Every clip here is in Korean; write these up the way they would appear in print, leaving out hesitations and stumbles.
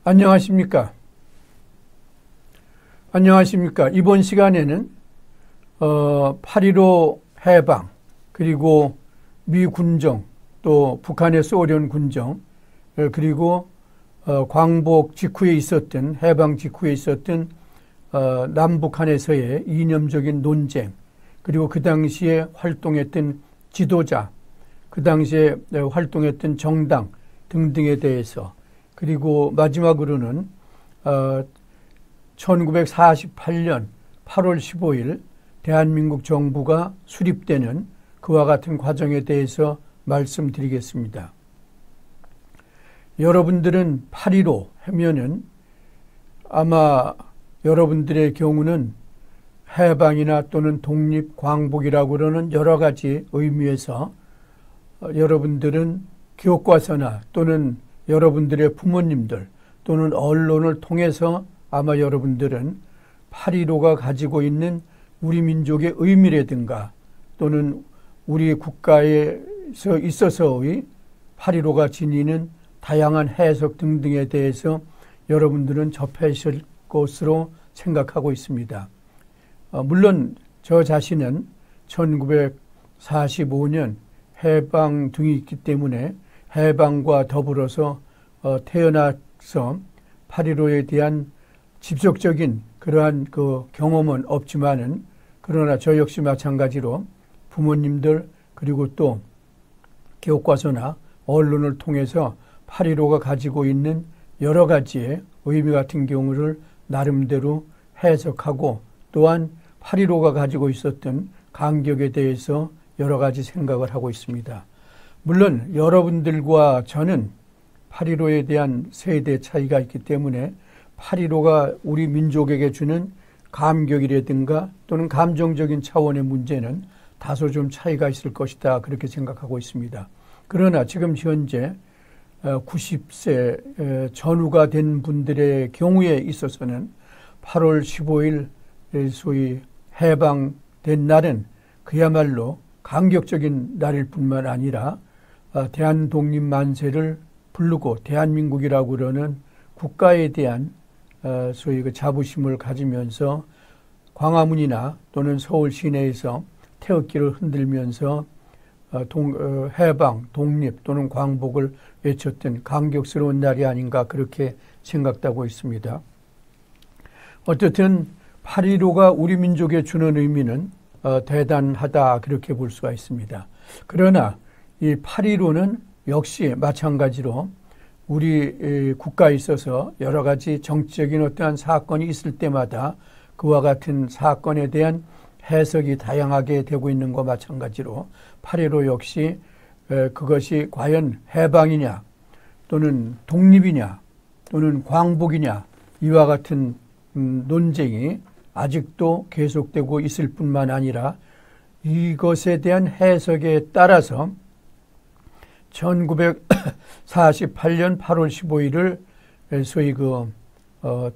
안녕하십니까. 이번 시간에는 8.15 해방, 그리고 미 군정, 또 북한의 소련 군정, 그리고 광복 직후에 있었던, 해방 직후에 있었던 남북한에서의 이념적인 논쟁, 그리고 그 당시에 활동했던 지도자, 그 당시에 활동했던 정당 등등에 대해서, 그리고 마지막으로는 1948년 8월 15일 대한민국 정부가 수립되는 그와 같은 과정에 대해서 말씀드리겠습니다. 여러분들은 8.15 하면은 아마 여러분들의 경우는 해방이나 또는 독립, 광복이라고 그러는 여러 가지 의미에서 여러분들은 교과서나 또는 여러분들의 부모님들 또는 언론을 통해서 아마 여러분들은 8.15가 가지고 있는 우리 민족의 의미라든가 또는 우리 국가에서 있어서의 8.15가 지니는 다양한 해석 등등에 대해서 여러분들은 접하실 것으로 생각하고 있습니다. 물론 저 자신은 1945년 해방 등이 있기 때문에 해방과 더불어서 태어나서 8.15에 대한 직접적인 그러한 그 경험은 없지만은, 그러나 저 역시 마찬가지로 부모님들 그리고 또 교과서나 언론을 통해서 8.15가 가지고 있는 여러 가지의 의미 같은 경우를 나름대로 해석하고, 또한 8.15가 가지고 있었던 간격에 대해서 여러 가지 생각을 하고 있습니다. 물론 여러분들과 저는 8.15에 대한 세대 차이가 있기 때문에 8.15가 우리 민족에게 주는 감격이라든가 또는 감정적인 차원의 문제는 다소 좀 차이가 있을 것이다, 그렇게 생각하고 있습니다. 그러나 지금 현재 90세 전후가 된 분들의 경우에 있어서는 8월 15일 소위 해방된 날은 그야말로 감격적인 날일 뿐만 아니라 대한독립 만세를 부르고 대한민국이라고 그러는 국가에 대한 소위 그 자부심을 가지면서 광화문이나 또는 서울 시내에서 태극기를 흔들면서 해방, 독립 또는 광복을 외쳤던 감격스러운 날이 아닌가, 그렇게 생각하고 있습니다. 어쨌든 8.15가 우리 민족에 주는 의미는 대단하다, 그렇게 볼 수가 있습니다. 그러나 이 8.15는 역시 마찬가지로 우리 국가에 있어서 여러 가지 정치적인 어떠한 사건이 있을 때마다 그와 같은 사건에 대한 해석이 다양하게 되고 있는 것과 마찬가지로 8.15 역시 그것이 과연 해방이냐 또는 독립이냐 또는 광복이냐, 이와 같은 논쟁이 아직도 계속되고 있을 뿐만 아니라 이것에 대한 해석에 따라서 1948년 8월 15일을 소위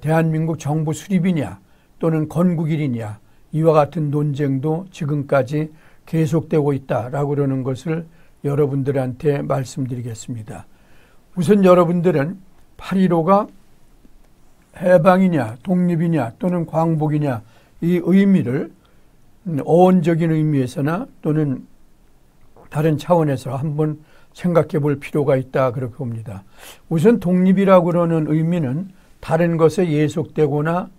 대한민국 정부 수립이냐 또는 건국일이냐, 이와 같은 논쟁도 지금까지 계속되고 있다라고 그러는 것을 여러분들한테 말씀드리겠습니다. 우선 여러분들은 8.15가 해방이냐 독립이냐 또는 광복이냐, 이 의미를 어원적인 의미에서나 또는 다른 차원에서 한번 생각해 볼 필요가 있다, 그렇게 봅니다. 우선 독립이라고 그러는 의미는 다른 것에 예속되거나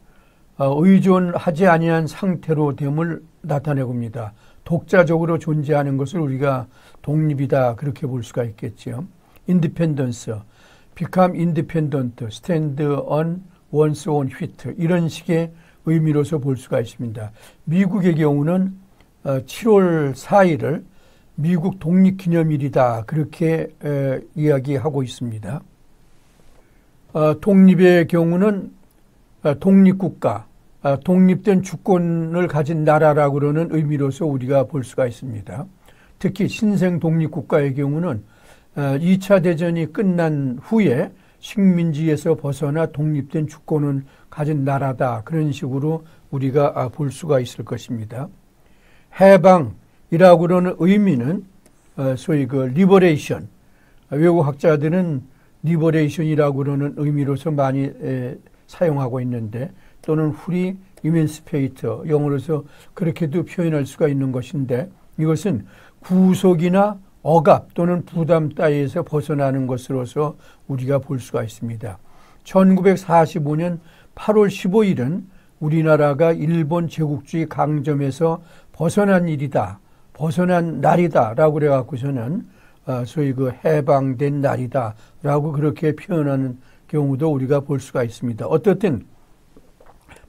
의존하지 아니한 상태로 됨을 나타내고 옵니다. 독자적으로 존재하는 것을 우리가 독립이다, 그렇게 볼 수가 있겠죠. independence, become independent, stand on one's own feet, 이런 식의 의미로서 볼 수가 있습니다. 미국의 경우는 7월 4일을 미국 독립기념일이다, 그렇게 이야기하고 있습니다. 독립의 경우는 독립국가, 독립된 주권을 가진 나라라고 그러는 의미로서 우리가 볼 수가 있습니다. 특히 신생 독립국가의 경우는 2차 대전이 끝난 후에 식민지에서 벗어나 독립된 주권을 가진 나라다, 그런 식으로 우리가 볼 수가 있을 것입니다. 해방이라고 그러는 의미는 소위 리버레이션, 외국 학자들은 리버레이션이라고 그러는 의미로서 많이 사용하고 있는데, 또는 free emancipator, 영어로서 그렇게도 표현할 수가 있는 것인데, 이것은 구속이나 억압 또는 부담 따위에서 벗어나는 것으로서 우리가 볼 수가 있습니다. 1945년 8월 15일은 우리나라가 일본 제국주의 강점에서 벗어난 일이다, 벗어난 날이다라고 그래갖고서는 소위 그 해방된 날이다라고 그렇게 표현하는 경우도 우리가 볼 수가 있습니다. 어떻든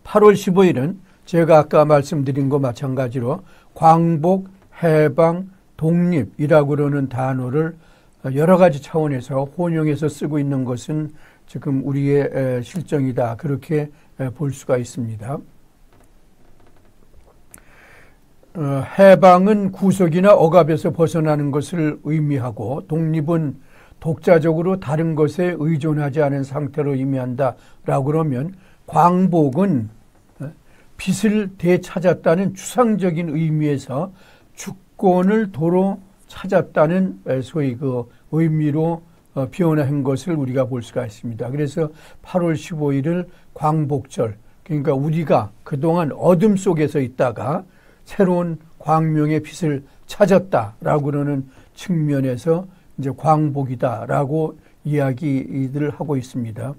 8월 15일은 제가 아까 말씀드린 것 마찬가지로 광복, 해방, 독립이라고 그러는 단어를 여러 가지 차원에서 혼용해서 쓰고 있는 것은 지금 우리의 실정이다, 그렇게 볼 수가 있습니다. 해방은 구속이나 억압에서 벗어나는 것을 의미하고, 독립은 독자적으로 다른 것에 의존하지 않은 상태로 의미한다라고 그러면, 광복은 빛을 되찾았다는 추상적인 의미에서 주권을 도로 찾았다는 소위 그 의미로 표현한 것을 우리가 볼 수가 있습니다. 그래서 8월 15일을 광복절, 그러니까 우리가 그동안 어둠 속에서 있다가 새로운 광명의 빛을 찾았다라고 그러는 측면에서 이제 광복이다라고 이야기를 하고 있습니다.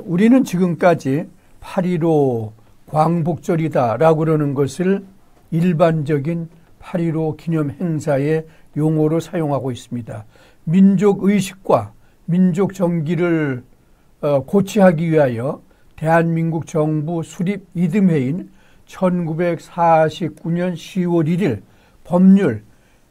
우리는 지금까지 8.15 광복절이다라고 그러는 것을 일반적인 8.15 기념 행사의 용어로 사용하고 있습니다. 민족의식과 민족 정기를 고취하기 위하여 대한민국 정부 수립 이듬해인 1949년 10월 1일 법률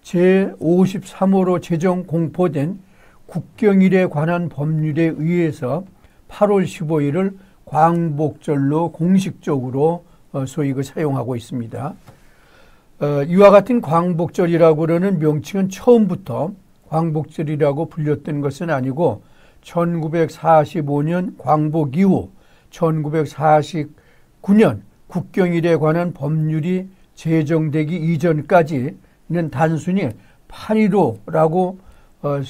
제53호로 제정 공포된 국경일에 관한 법률에 의해서 8월 15일을 광복절로 공식적으로 소위 사용하고 있습니다. 이와 같은 광복절이라고 하는 명칭은 처음부터 광복절이라고 불렸던 것은 아니고 1945년 광복 이후 1949년 국경일에 관한 법률이 제정되기 이전까지는 단순히 8.15라고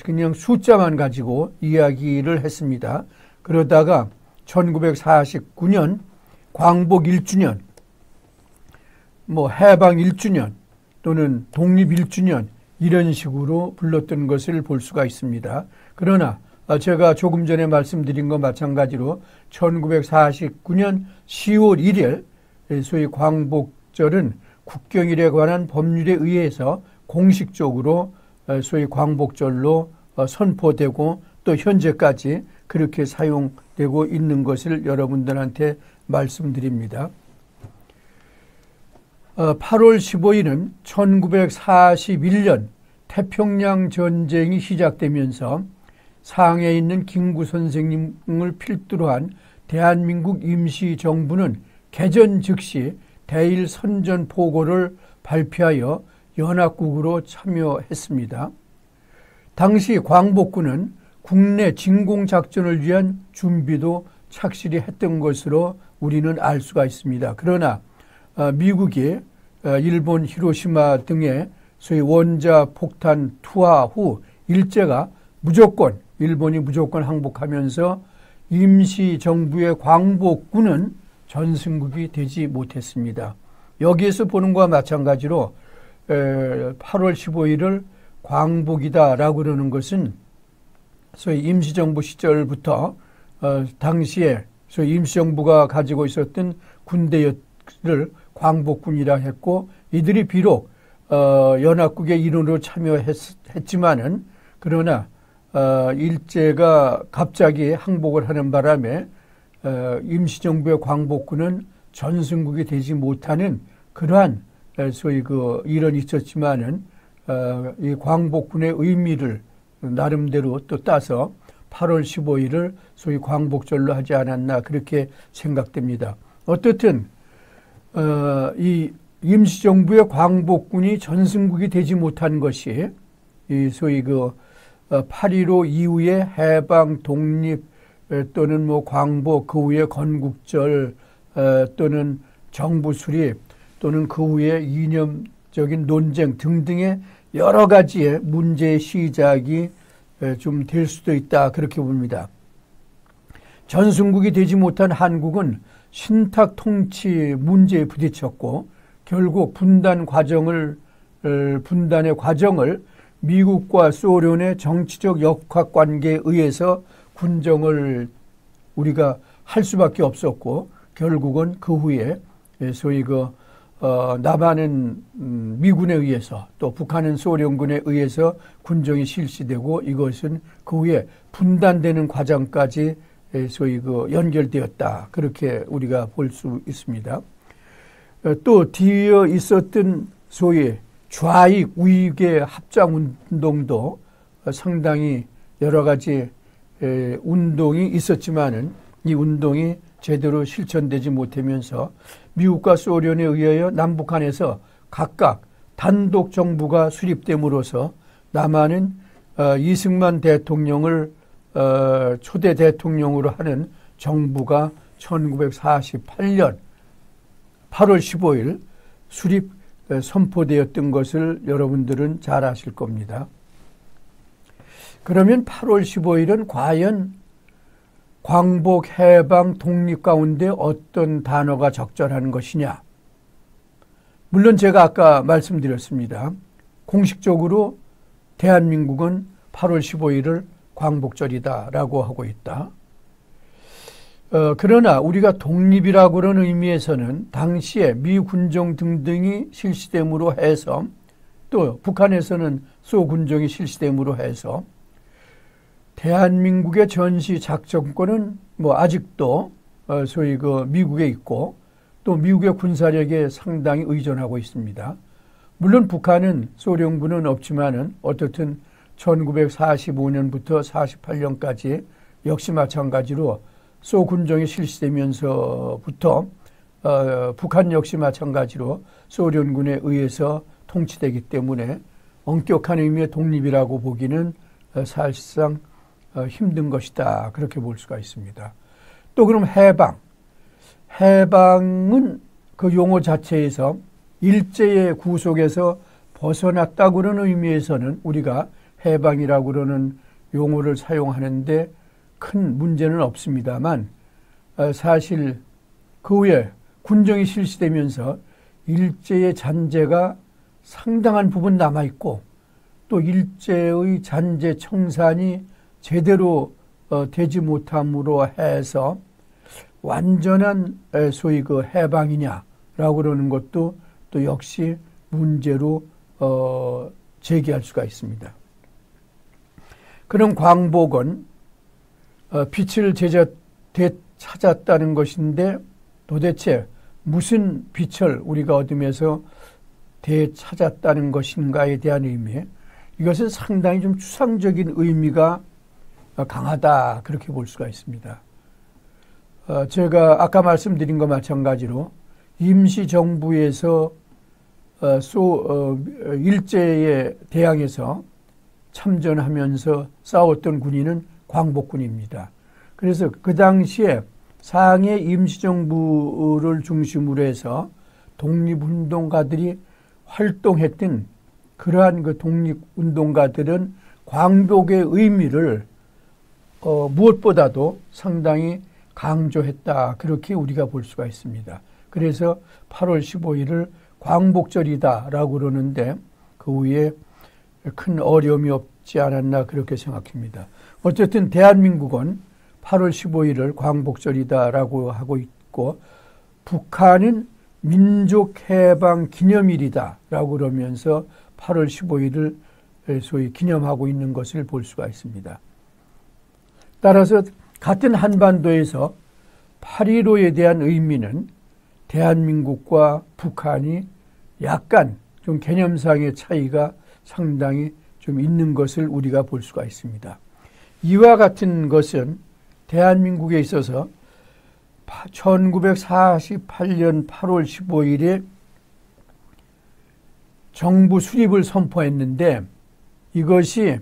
그냥 숫자만 가지고 이야기를 했습니다. 그러다가 1949년 광복 1주년, 해방 1주년 또는 독립 1주년 이런 식으로 불렀던 것을 볼 수가 있습니다. 그러나 제가 조금 전에 말씀드린 것 마찬가지로 1949년 10월 1일 소위 광복절은 국경일에 관한 법률에 의해서 공식적으로 소위 광복절로 선포되고 또 현재까지 그렇게 사용되고 있는 것을 여러분들한테 말씀드립니다. 8월 15일은 1941년 태평양 전쟁이 시작되면서 상해에 있는 김구 선생님을 필두로 한 대한민국 임시정부는 개전 즉시 대일 선전 포고를 발표하여 연합국으로 참여했습니다. 당시 광복군은 국내 진공작전을 위한 준비도 착실히 했던 것으로 우리는 알 수가 있습니다. 그러나 미국이 일본 히로시마 등의 소위 원자 폭탄 투하 후 일제가 일본이 무조건 항복하면서 임시정부의 광복군은 전승국이 되지 못했습니다. 여기에서 보는 것과 마찬가지로 8월 15일을 광복이다라고 그러는 것은 소위 임시정부 시절부터 당시에 소위 임시정부가 가지고 있었던 군대를 광복군이라 했고, 이들이 비록 연합국의 일원으로 참여했지만은 그러나 일제가 갑자기 항복을 하는 바람에 임시정부의 광복군은 전승국이 되지 못하는 그러한 소위 일원이 있었지만은 이 광복군의 의미를 나름대로 또 따서 8월 15일을 소위 광복절로 하지 않았나 그렇게 생각됩니다. 어떻든 이 임시정부의 광복군이 전승국이 되지 못한 것이 이 소위 8.15 이후의 해방, 독립 또는 광복, 그 후에 건국절 또는 정부 수립 또는 그 후에 이념적인 논쟁 등등의 여러 가지의 문제의 시작이 좀 될 수도 있다 그렇게 봅니다. 전승국이 되지 못한 한국은 신탁 통치 문제에 부딪혔고 결국 분단의 과정을 미국과 소련의 정치적 역학관계에 의해서 군정을 우리가 할 수밖에 없었고 결국은 그 후에 소위 남한은 미군에 의해서 또 북한은 소련군에 의해서 군정이 실시되고 이것은 그 후에 분단되는 과정까지 소위 연결되었다. 그렇게 우리가 볼 수 있습니다. 또 뒤에 있었던 소위 좌익 우익의 합작 운동도 상당히 여러 가지 운동이 있었지만은 이 운동이 제대로 실천되지 못하면서 미국과 소련에 의하여 남북한에서 각각 단독 정부가 수립됨으로써 남한은 이승만 대통령을 초대 대통령으로 하는 정부가 1948년 8월 15일 수립 선포되었던 것을 여러분들은 잘 아실 겁니다. 그러면 8월 15일은 과연 광복, 해방, 독립 가운데 어떤 단어가 적절한 것이냐? 물론 제가 아까 말씀드렸습니다. 공식적으로 대한민국은 8월 15일을 광복절이다라고 하고 있다. 그러나 우리가 독립이라고 하는 의미에서는 당시에 미군정 등등이 실시됨으로 해서 또 북한에서는 소군정이 실시됨으로 해서 대한민국의 전시 작전권은 아직도 소위 미국에 있고 또 미국의 군사력에 상당히 의존하고 있습니다. 물론 북한은 소련군은 없지만은 어떻든 1945년부터 48년까지 역시 마찬가지로 소군정이 실시되면서부터 북한 역시 마찬가지로 소련군에 의해서 통치되기 때문에 엄격한 의미의 독립이라고 보기는 사실상 힘든 것이다. 그렇게 볼 수가 있습니다. 또 그럼 해방. 해방은 그 용어 자체에서 일제의 구속에서 벗어났다고 그러는 의미에서는 우리가 해방이라고 그러는 용어를 사용하는데 큰 문제는 없습니다만 사실 그 후에 군정이 실시되면서 일제의 잔재가 상당한 부분 남아있고 또 일제의 잔재 청산이 제대로 되지 못함으로 해서 완전한 소위 해방이냐라고 그러는 것도 또 역시 문제로 제기할 수가 있습니다. 그럼 광복은 빛을 되찾았다는 것인데 도대체 무슨 빛을 우리가 얻으면서 되찾았다는 것인가에 대한 의미, 이것은 상당히 좀 추상적인 의미가 강하다 그렇게 볼 수가 있습니다. 제가 아까 말씀드린 것 마찬가지로 임시정부에서 일제에 대항해서 참전하면서 싸웠던 군인은 광복군입니다. 그래서 그 당시에 상해 임시정부를 중심으로 해서 독립운동가들이 활동했던 그러한 그 독립운동가들은 광복의 의미를 무엇보다도 상당히 강조했다. 그렇게 우리가 볼 수가 있습니다. 그래서 8월 15일을 광복절이다라고 그러는데 그 후에 큰 어려움이 없지 않았나 그렇게 생각합니다. 어쨌든 대한민국은 8월 15일을 광복절이다라고 하고 있고 북한은 민족해방기념일이다라고 그러면서 8월 15일을 소위 기념하고 있는 것을 볼 수가 있습니다. 따라서 같은 한반도에서 8.15에 대한 의미는 대한민국과 북한이 약간 좀 개념상의 차이가 상당히 좀 있는 것을 우리가 볼 수가 있습니다. 이와 같은 것은 대한민국에 있어서 1948년 8월 15일에 정부 수립을 선포했는데 이것이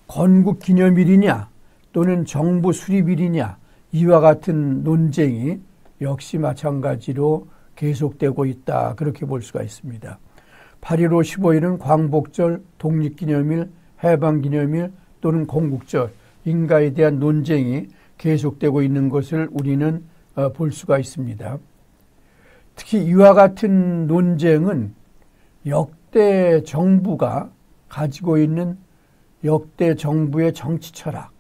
건국기념일이냐 또는 정부 수립일이냐 이와 같은 논쟁이 역시 마찬가지로 계속되고 있다. 그렇게 볼 수가 있습니다. 8.15 15일은 광복절, 독립기념일, 해방기념일, 또는 건국절인가에 대한 논쟁이 계속되고 있는 것을 우리는 볼 수가 있습니다. 특히 이와 같은 논쟁은 역대 정부가 가지고 있는 역대 정부의 정치 철학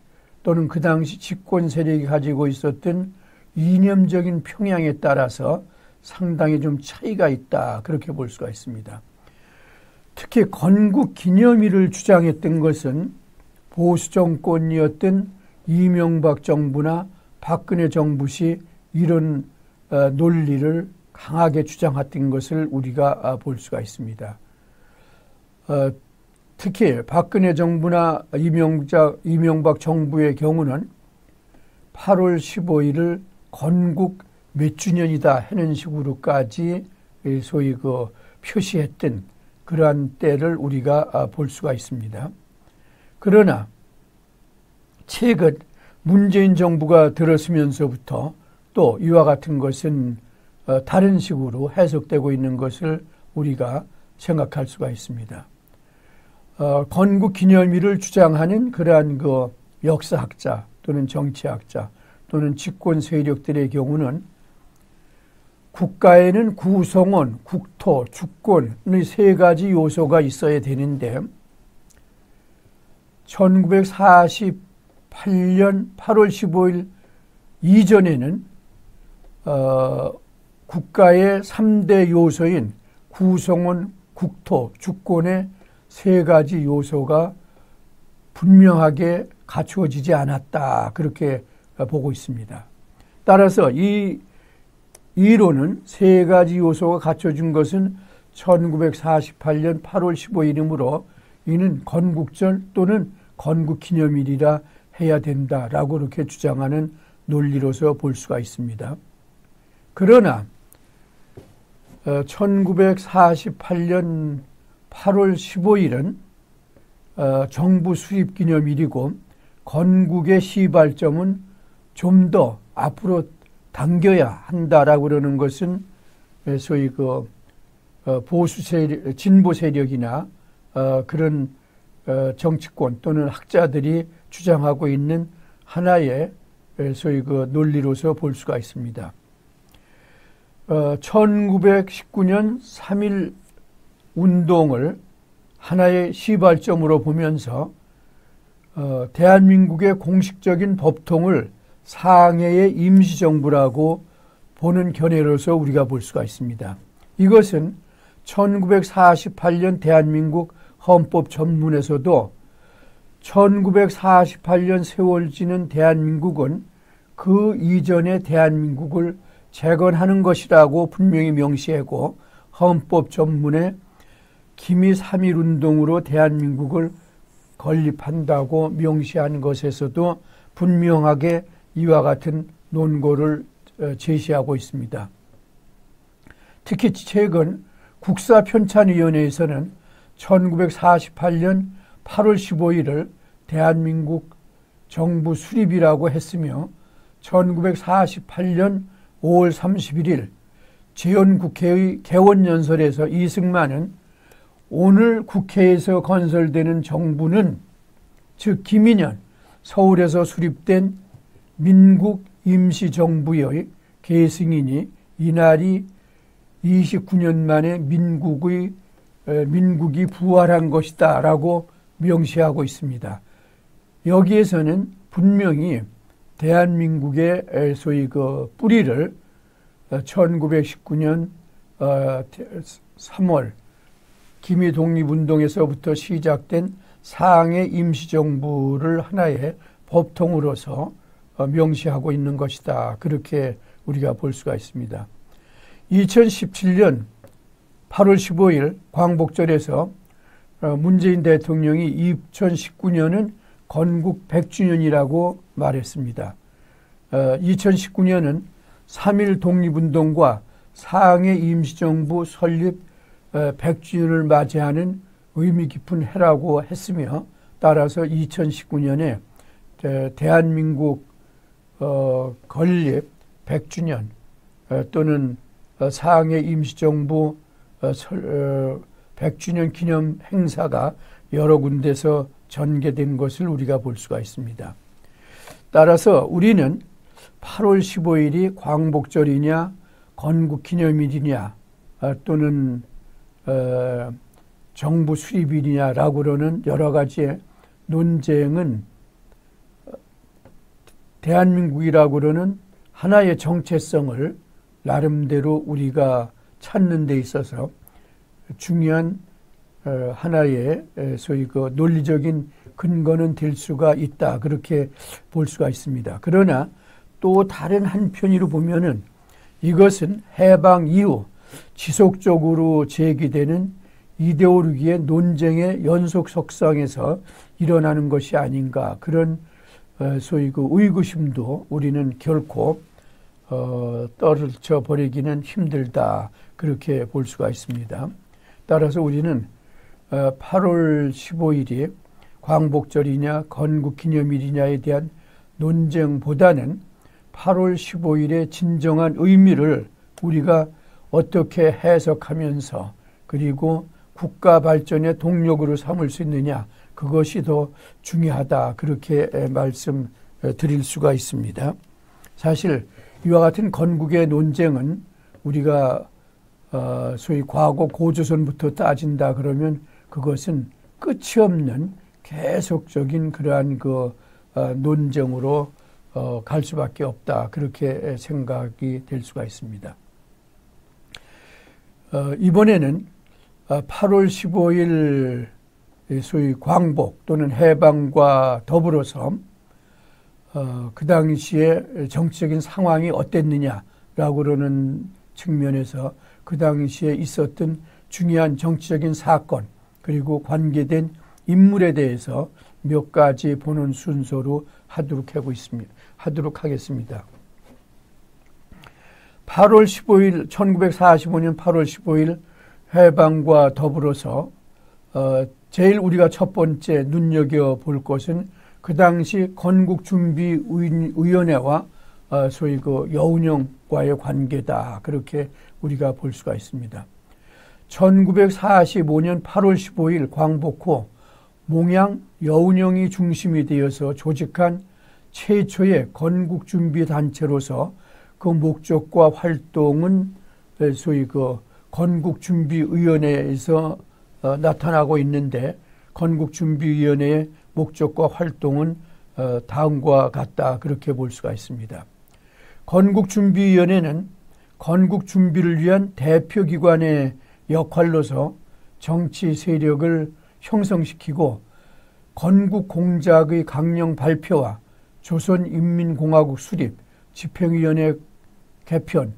또는 그 당시 집권 세력이 가지고 있었던 이념적인 평양에 따라서 상당히 좀 차이가 있다, 그렇게 볼 수가 있습니다. 특히 건국 기념일을 주장했던 것은 보수 정권이었던 이명박 정부나 박근혜 정부 시 이런 논리를 강하게 주장했던 것을 우리가 볼 수가 있습니다. 특히 박근혜 정부나 이명박 정부의 경우는 8월 15일을 건국 몇 주년이다 하는 식으로까지 소위 표시했던 그러한 때를 우리가 볼 수가 있습니다. 그러나 최근 문재인 정부가 들어서면서부터 또 이와 같은 것은 다른 식으로 해석되고 있는 것을 우리가 생각할 수가 있습니다. 건국 기념일을 주장하는 그러한 역사학자 또는 정치학자 또는 집권 세력들의 경우는 국가에는 구성원, 국토, 주권의 세 가지 요소가 있어야 되는데 1948년 8월 15일 이전에는 국가의 3대 요소인 구성원, 국토, 주권의 세 가지 요소가 분명하게 갖추어지지 않았다, 그렇게 보고 있습니다. 따라서 이 이론은 세 가지 요소가 갖춰진 것은 1948년 8월 15일이므로 이는 건국절 또는 건국기념일이라 해야 된다라고 그렇게 주장하는 논리로서 볼 수가 있습니다. 그러나 1948년 8월 15일은 정부 수립 기념일이고 건국의 시발점은 좀 더 앞으로 당겨야 한다라고 그러는 것은 소위 보수 세력, 진보 세력이나 그런 정치권 또는 학자들이 주장하고 있는 하나의 소위 논리로서 볼 수가 있습니다. 1919년 3.1 운동을 하나의 시발점으로 보면서 대한민국의 공식적인 법통을 상해의 임시정부라고 보는 견해로서 우리가 볼 수가 있습니다. 이것은 1948년 대한민국 헌법 전문에서도 1948년 세월 지는 대한민국은 그 이전의 대한민국을 재건하는 것이라고 분명히 명시하고 헌법 전문에 기미 3.1 운동으로 대한민국을 건립한다고 명시한 것에서도 분명하게 이와 같은 논거를 제시하고 있습니다. 특히 최근 국사편찬위원회에서는 1948년 8월 15일을 대한민국 정부 수립이라고 했으며 1948년 5월 31일 재헌국회의 개원연설에서 이승만은 오늘 국회에서 건설되는 정부는 즉 기민년 서울에서 수립된 민국 임시정부의 계승이니 이날이 29년 만에 민국이 부활한 것이다 라고 명시하고 있습니다. 여기에서는 분명히 대한민국의 소위 뿌리를 1919년 3월 기미 독립운동에서부터 시작된 상해 임시정부를 하나의 법통으로서 명시하고 있는 것이다. 그렇게 우리가 볼 수가 있습니다. 2017년 8월 15일 광복절에서 문재인 대통령이 2019년은 건국 100주년이라고 말했습니다. 2019년은 3.1 독립운동과 상해 임시정부 설립 100주년을 맞이하는 의미 깊은 해라고 했으며 따라서 2019년에 대한민국 건립 100주년 또는 상해 임시정부 100주년 기념 행사가 여러 군데서 전개된 것을 우리가 볼 수가 있습니다. 따라서 우리는 8월 15일이 광복절이냐 건국기념일이냐 또는 정부 수립일이냐라고는 여러 가지의 논쟁은 대한민국이라고는 하나의 정체성을 나름대로 우리가 찾는 데 있어서 중요한 하나의 소위 그 논리적인 근거는 될 수가 있다. 그렇게 볼 수가 있습니다. 그러나 또 다른 한편으로 보면은 이것은 해방 이후 지속적으로 제기되는 이데올로기의 논쟁의 연속 속성에서 일어나는 것이 아닌가. 그런 소위 그 의구심도 우리는 결코 떨쳐 버리기는 힘들다. 그렇게 볼 수가 있습니다. 따라서 우리는 8월 15일이 광복절이냐 건국기념일이냐에 대한 논쟁보다는 8월 15일의 진정한 의미를 우리가 어떻게 해석하면서 그리고 국가 발전의 동력으로 삼을 수 있느냐, 그것이 더 중요하다. 그렇게 말씀드릴 수가 있습니다. 사실 이와 같은 건국의 논쟁은 우리가 소위 과거 고조선부터 따진다 그러면 그것은 끝이 없는 계속적인 그러한 그 논쟁으로 갈 수밖에 없다. 그렇게 생각이 될 수가 있습니다. 이번에는 8월 15일 소위 광복 또는 해방과 더불어서 그 당시에 정치적인 상황이 어땠느냐라고 그러는 측면에서 그 당시에 있었던 중요한 정치적인 사건 그리고 관계된 인물에 대해서 몇 가지 보는 순서로 하도록 하겠습니다. 8월 15일 1945년 8월 15일 해방과 더불어서 제일 우리가 첫 번째 눈여겨볼 것은 그 당시 건국준비위원회와 소위 그 여운형과의 관계다. 그렇게 우리가 볼 수가 있습니다. 1945년 8월 15일 광복 후 몽양 여운형이 중심이 되어서 조직한 최초의 건국준비단체로서 그 목적과 활동은 소위 그 건국준비위원회에서 나타나고 있는데 건국준비위원회의 목적과 활동은 다음과 같다. 그렇게 볼 수가 있습니다. 건국준비위원회는 건국준비를 위한 대표기관의 역할로서 정치 세력을 형성시키고 건국공작의 강령 발표와 조선인민공화국 수립, 집행위원회 개편,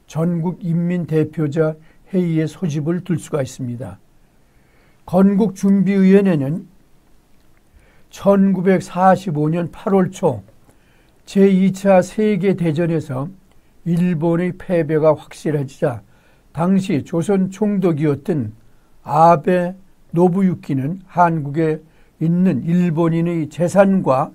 전국인민대표자 회의의 소집을 둘 수가 있습니다. 건국준비위원회는 1945년 8월 초 제2차 세계대전에서 일본의 패배가 확실해지자 당시 조선 총독이었던 아베 노부유키는 한국에 있는 일본인의 재산과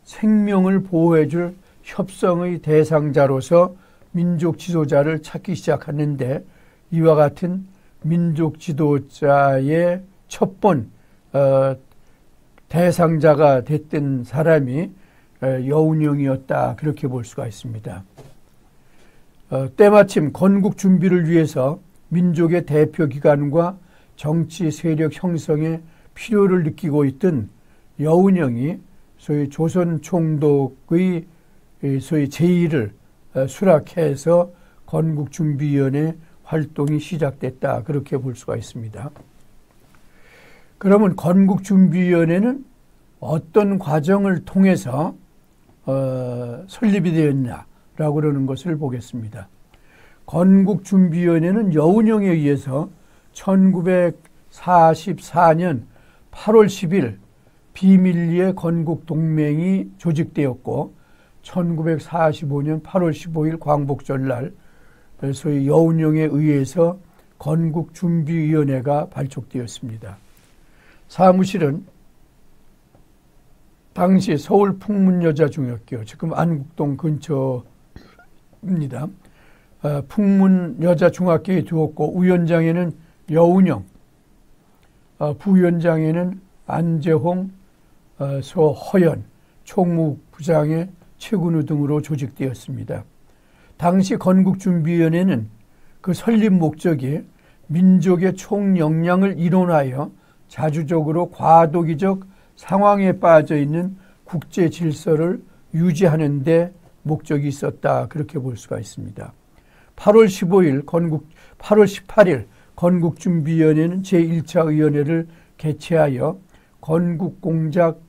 생명을 보호해줄 협성의 대상자로서 민족 지도자를 찾기 시작하는데 이와 같은 민족 지도자의 첫번 대상자가 됐던 사람이 여운형이었다. 그렇게 볼 수가 있습니다. 때마침 건국 준비를 위해서 민족의 대표기관과 정치 세력 형성의 필요를 느끼고 있던 여운형이 소위 조선 총독의 소위 제의를 수락해서 건국준비위원회 활동이 시작됐다. 그렇게 볼 수가 있습니다. 그러면 건국준비위원회는 어떤 과정을 통해서 설립이 되었냐라고 그러는 것을 보겠습니다. 건국준비위원회는 여운형에 의해서 1944년 8월 10일 비밀리에 건국동맹이 조직되었고 1945년 8월 15일 광복절날 소위 여운형에 의해서 건국준비위원회가 발족되었습니다. 사무실은 당시 서울 풍문여자중학교, 지금 안국동 근처입니다. 풍문여자중학교에 두었고 위원장에는 여운형, 부위원장에는 안재홍, 소허연, 총무부장의 최근우 등으로 조직되었습니다. 당시 건국준비위원회는 그 설립 목적이 민족의 총역량을 이론하여 자주적으로 과도기적 상황에 빠져 있는 국제 질서를 유지하는 데 목적이 있었다. 그렇게 볼 수가 있습니다. 8월 18일 건국준비위원회는 제1차 의원회를 개최하여 건국공작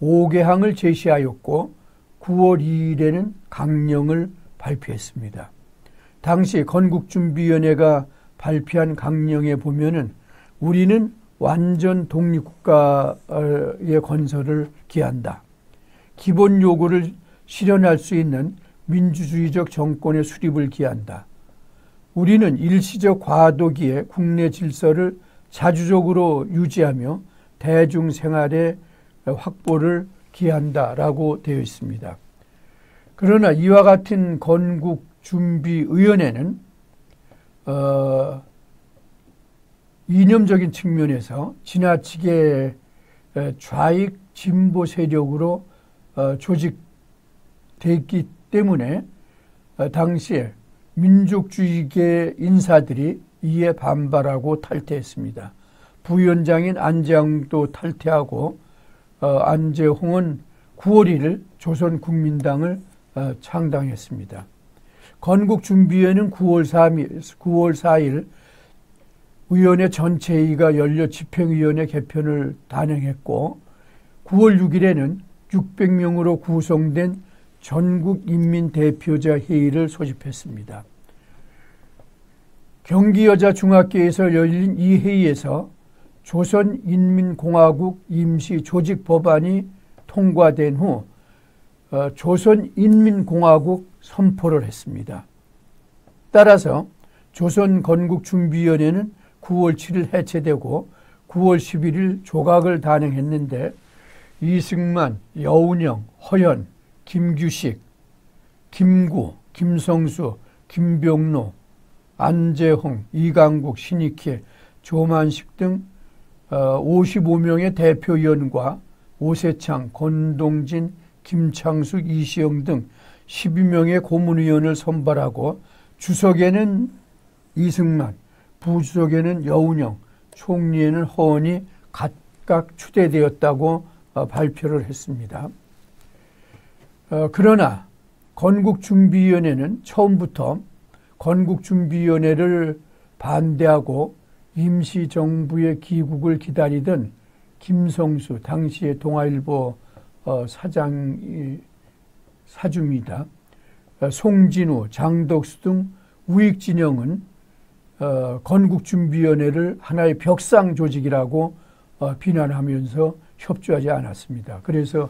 5개항을 제시하였고 9월 2일에는 강령을 발표했습니다. 당시 건국준비위원회가 발표한 강령에 보면은 우리는 완전 독립국가의 건설을 기한다. 기본 요구를 실현할 수 있는 민주주의적 정권의 수립을 기한다. 우리는 일시적 과도기의 국내 질서를 자주적으로 유지하며 대중생활의 확보를 기한다라고 되어 있습니다. 그러나 이와 같은 건국준비위원회는 이념적인 측면에서 지나치게 좌익 진보 세력으로 조직됐기 때문에 당시에 민족주의계 인사들이 이에 반발하고 탈퇴했습니다. 부위원장인 안재홍도 탈퇴하고 안재홍은 9월 1일 조선국민당을 창당했습니다. 건국준비위원회는 9월 4일 위원회 전체회의가 열려 집행위원회 개편을 단행했고 9월 6일에는 600명으로 구성된 전국인민대표자 회의를 소집했습니다. 경기여자중학교에서 열린 이 회의에서 조선인민공화국 임시조직법안이 통과된 후 조선인민공화국 선포를 했습니다. 따라서 조선건국준비위원회는 9월 7일 해체되고 9월 11일 조각을 단행했는데 이승만, 여운형, 허연, 김규식, 김구, 김성수, 김병로, 안재홍, 이강국, 신익희, 조만식 등 55명의 대표위원과 오세창, 권동진, 김창숙, 이시영 등 12명의 고문위원을 선발하고 주석에는 이승만, 부주석에는 여운형, 총리에는 허원이 각각 추대되었다고 발표를 했습니다. 그러나 건국준비위원회는 처음부터 건국준비위원회를 반대하고 임시정부의 기국을 기다리던 김성수, 당시의 동아일보 사중이다. 송진우, 장덕수 등 우익진영은 건국준비위원회를 하나의 벽상 조직이라고 비난하면서 협조하지 않았습니다. 그래서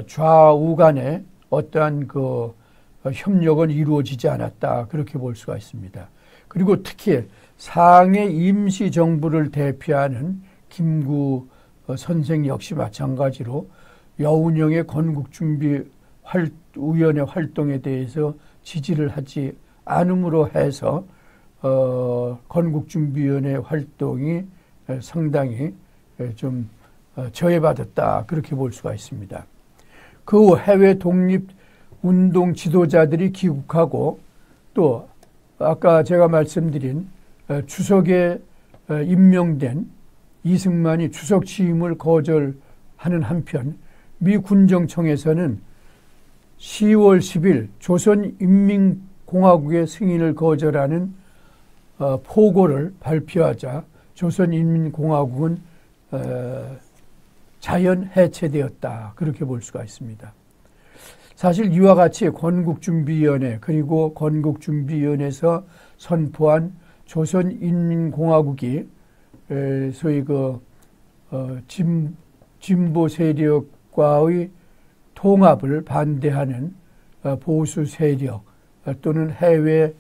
좌우 간에 어떠한 협력은 이루어지지 않았다. 그렇게 볼 수가 있습니다. 그리고 특히 상해 임시정부를 대표하는 김구 선생 역시 마찬가지로 여운형의 건국준비위원회 활동에 대해서 지지를 하지 않음으로 해서 건국준비위원회 활동이 상당히 좀 저해받았다. 그렇게 볼 수가 있습니다. 그 후 해외 독립운동 지도자들이 귀국하고 또 아까 제가 말씀드린 주석에 임명된 이승만이 주석 취임을 거절하는 한편 미 군정청에서는 10월 10일 조선인민공화국의 승인을 거절하는 포고를 발표하자 조선인민공화국은 자연 해체되었다. 그렇게 볼 수가 있습니다. 사실 이와 같이 건국준비위원회 그리고 건국준비위원회에서 선포한 조선인민공화국이 소위 진보 세력과의 통합을 반대하는 보수 세력 또는 해외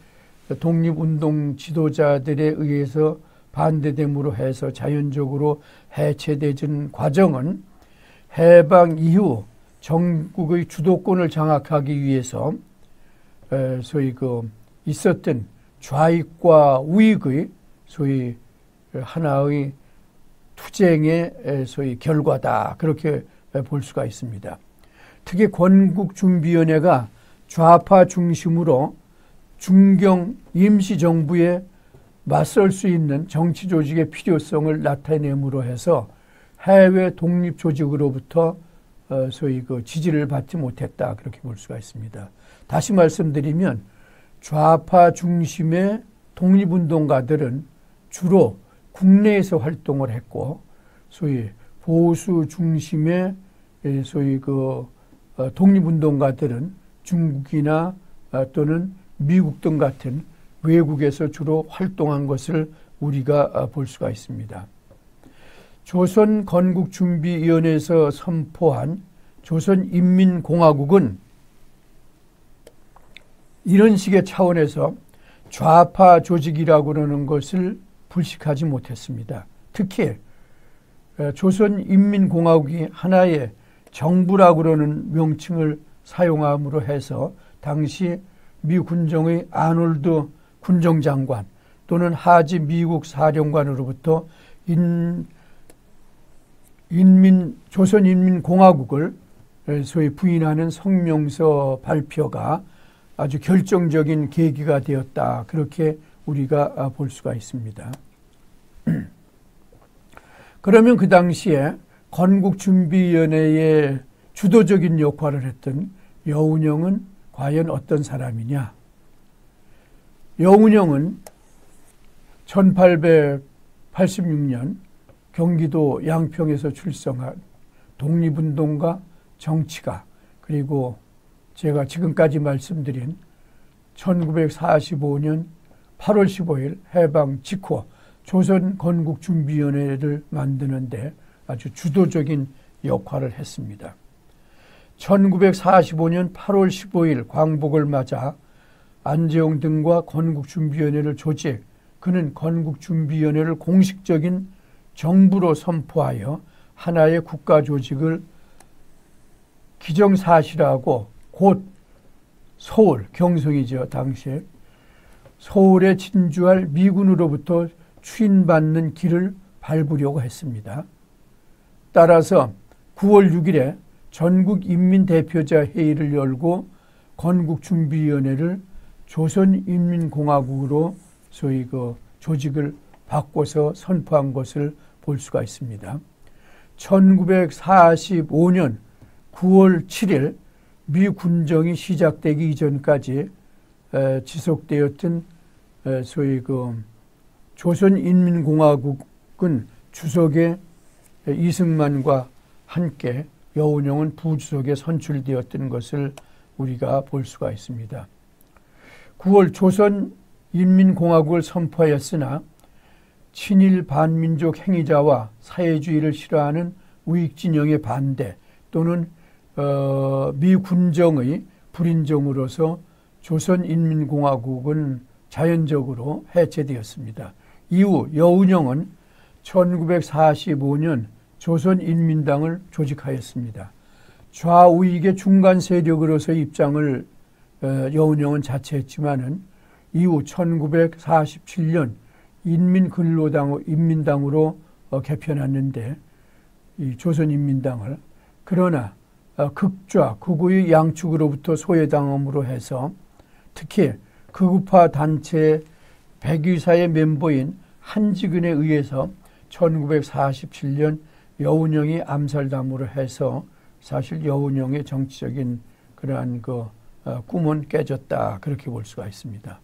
독립운동 지도자들에 의해서 반대됨으로 해서 자연적으로 해체되는 과정은 해방 이후 전국의 주도권을 장악하기 위해서 소위 있었던 좌익과 우익의 소위 하나의 투쟁의 소위 결과다. 그렇게 볼 수가 있습니다. 특히 건국준비위원회가 좌파 중심으로 중경 임시정부에 맞설 수 있는 정치 조직의 필요성을 나타내므로 해서 해외 독립 조직으로부터 소위 그 지지를 받지 못했다. 그렇게 볼 수가 있습니다. 다시 말씀드리면 좌파 중심의 독립운동가들은 주로 국내에서 활동을 했고 소위 보수 중심의 소위 그 독립운동가들은 중국이나 또는 미국 등 같은 외국에서 주로 활동한 것을 우리가 볼 수가 있습니다. 조선건국준비위원회에서 선포한 조선인민공화국은 이런 식의 차원에서 좌파 조직이라고 그러는 것을 불식하지 못했습니다. 특히 조선인민공화국이 하나의 정부라고 그러는 명칭을 사용함으로 해서 당시 미 군정의 아놀드 군정장관 또는 하지 미국 사령관으로부터 조선인민공화국을 소위 부인하는 성명서 발표가 아주 결정적인 계기가 되었다. 그렇게 우리가 볼 수가 있습니다. 그러면 그 당시에 건국준비위원회의 주도적인 역할을 했던 여운형은 과연 어떤 사람이냐? 여운형은 1886년 경기도 양평에서 출생한 독립운동가, 정치가, 그리고 제가 지금까지 말씀드린 1945년 8월 15일 해방 직후 조선건국준비위원회를 만드는데 아주 주도적인 역할을 했습니다. 1945년 8월 15일 광복을 맞아 안재홍 등과 건국준비위원회를 조직, 그는 건국준비위원회를 공식적인 정부로 선포하여 하나의 국가조직을 기정사실하고 곧 서울, 경성이죠. 당시에 서울에 진주할 미군으로부터 추인받는 길을 밟으려고 했습니다. 따라서 9월 6일에 전국인민대표자 회의를 열고 건국준비위원회를 조선인민공화국으로 소위 그 조직을 바꿔서 선포한 것을 볼 수가 있습니다. 1945년 9월 7일 미 군정이 시작되기 이전까지 지속되었던 소위 그 조선인민공화국은 주석의 이승만과 함께 여운형은 부주석에 선출되었던 것을 우리가 볼 수가 있습니다. 9월 조선인민공화국을 선포하였으나 친일 반민족 행위자와 사회주의를 싫어하는 우익진영의 반대 또는 미 군정의 불인정으로서 조선인민공화국은 자연적으로 해체되었습니다. 이후 여운형은 1945년 조선인민당을 조직하였습니다. 좌우익의 중간 세력으로서의 입장을 여운형은 자처했지만은 이후 1947년 인민당으로 개편했는데 이 조선인민당을 그러나 극좌 극우의 양축으로부터 소외당함으로 해서 특히 극우파 단체 백의사의 멤버인 한지근에 의해서 1947년 여운형이 암살담으로 해서 사실 여운형의 정치적인 그러한 꿈은 깨졌다. 그렇게 볼 수가 있습니다.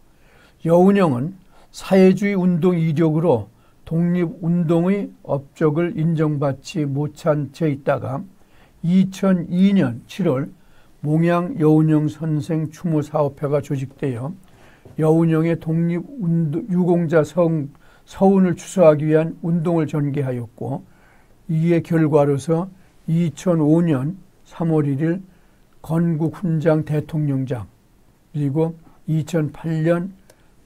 여운형은 사회주의 운동 이력으로 독립운동의 업적을 인정받지 못한 채 있다가 2002년 7월 몽양 여운형 선생 추모 사업회가 조직되어 여운형의 독립유공자 서운을 추수하기 위한 운동을 전개하였고 이에 결과로서 2005년 3월 1일 건국훈장 대통령장 그리고 2008년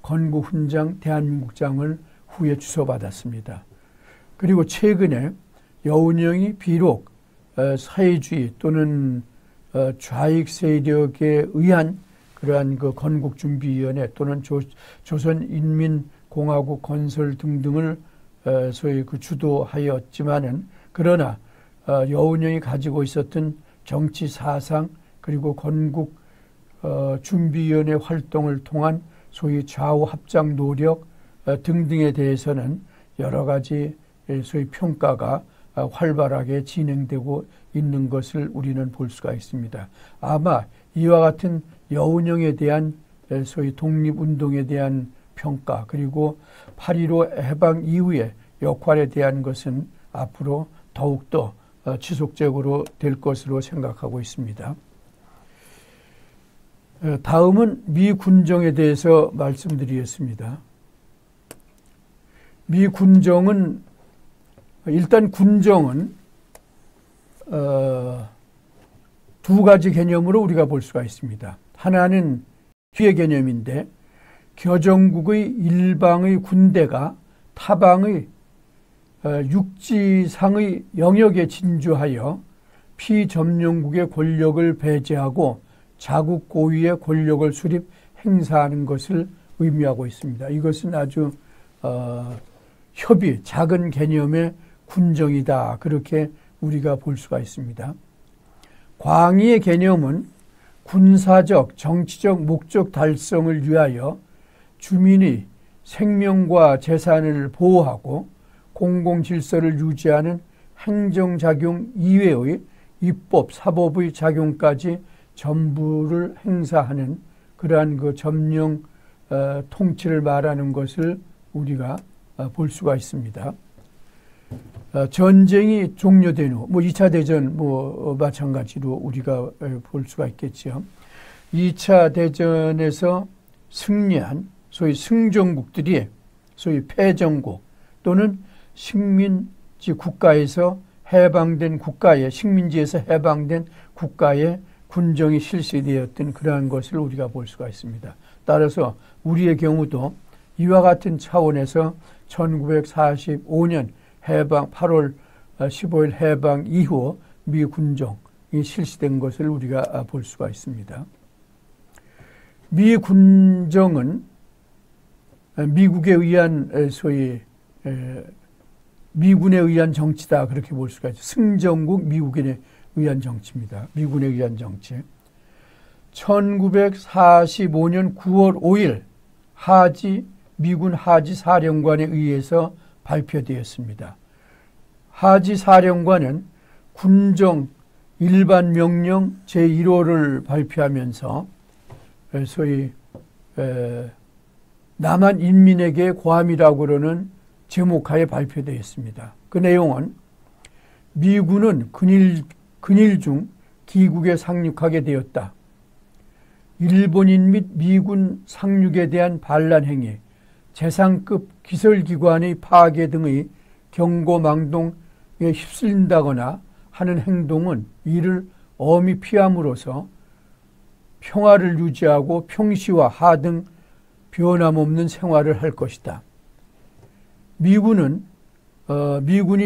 건국훈장 대한민국장을 후에 주소받았습니다. 그리고 최근에 여운형이 비록 사회주의 또는 좌익 세력에 의한 그러한 그 건국준비위원회 또는 조선인민공화국 건설 등등을 소위 그 주도하였지만은 그러나 여운형이 가지고 있었던 정치 사상 그리고 건국 준비위원회 활동을 통한 소위 좌우 합작 노력 등등에 대해서는 여러 가지 소위 평가가 활발하게 진행되고 있는 것을 우리는 볼 수가 있습니다. 아마 이와 같은 여운형에 대한 소위 독립운동에 대한 평가 그리고 8.15 해방 이후의 역할에 대한 것은 앞으로 더욱더 지속적으로 될 것으로 생각하고 있습니다. 다음은 미 군정에 대해서 말씀드리겠습니다. 미 군정은 일단 군정은 두 가지 개념으로 우리가 볼 수가 있습니다. 하나는 뒤의 개념인데 겨정국의 일방의 군대가 타방의 육지상의 영역에 진주하여 피점령국의 권력을 배제하고 자국 고유의 권력을 수립 행사하는 것을 의미하고 있습니다. 이것은 아주 협의, 작은 개념의 군정이다. 그렇게 우리가 볼 수가 있습니다. 광의의 개념은 군사적, 정치적 목적 달성을 위하여 주민의 생명과 재산을 보호하고 공공질서를 유지하는 행정작용 이외의 입법, 사법의 작용까지 전부를 행사하는 그러한 그 점령 통치를 말하는 것을 우리가 볼 수가 있습니다. 전쟁이 종료된 후, 2차 대전 마찬가지로 우리가 볼 수가 있겠죠. 2차 대전에서 승리한 소위 승전국들이 소위 패전국 또는 식민지 국가에서 해방된 국가에 식민지에서 해방된 국가에 군정이 실시되었던 그러한 것을 우리가 볼 수가 있습니다. 따라서 우리의 경우도 이와 같은 차원에서 1945년 해방 8월 15일 해방 이후 미 군정이 실시된 것을 우리가 볼 수가 있습니다. 미 군정은 미국에 의한 소위 미군에 의한 정치다 그렇게 볼 수가 있죠. 승전국 미국에 의한 정치입니다. 미군에 의한 정치. 1945년 9월 5일 미군 하지 사령관에 의해서 발표되었습니다. 하지 사령관은 군정 일반 명령 제1호를 발표하면서 소위 남한 인민에게 고함이라고 그러는 제목하에 발표되었습니다. 그 내용은 미군은 근일 중 기국에 상륙하게 되었다. 일본인 및 미군 상륙에 대한 반란 행위, 재상급 기설기관의 파괴 등의 경고망동에 휩쓸린다거나 하는 행동은 이를 엄히 피함으로써 평화를 유지하고 평시와 하등 변함없는 생활을 할 것이다. 미군이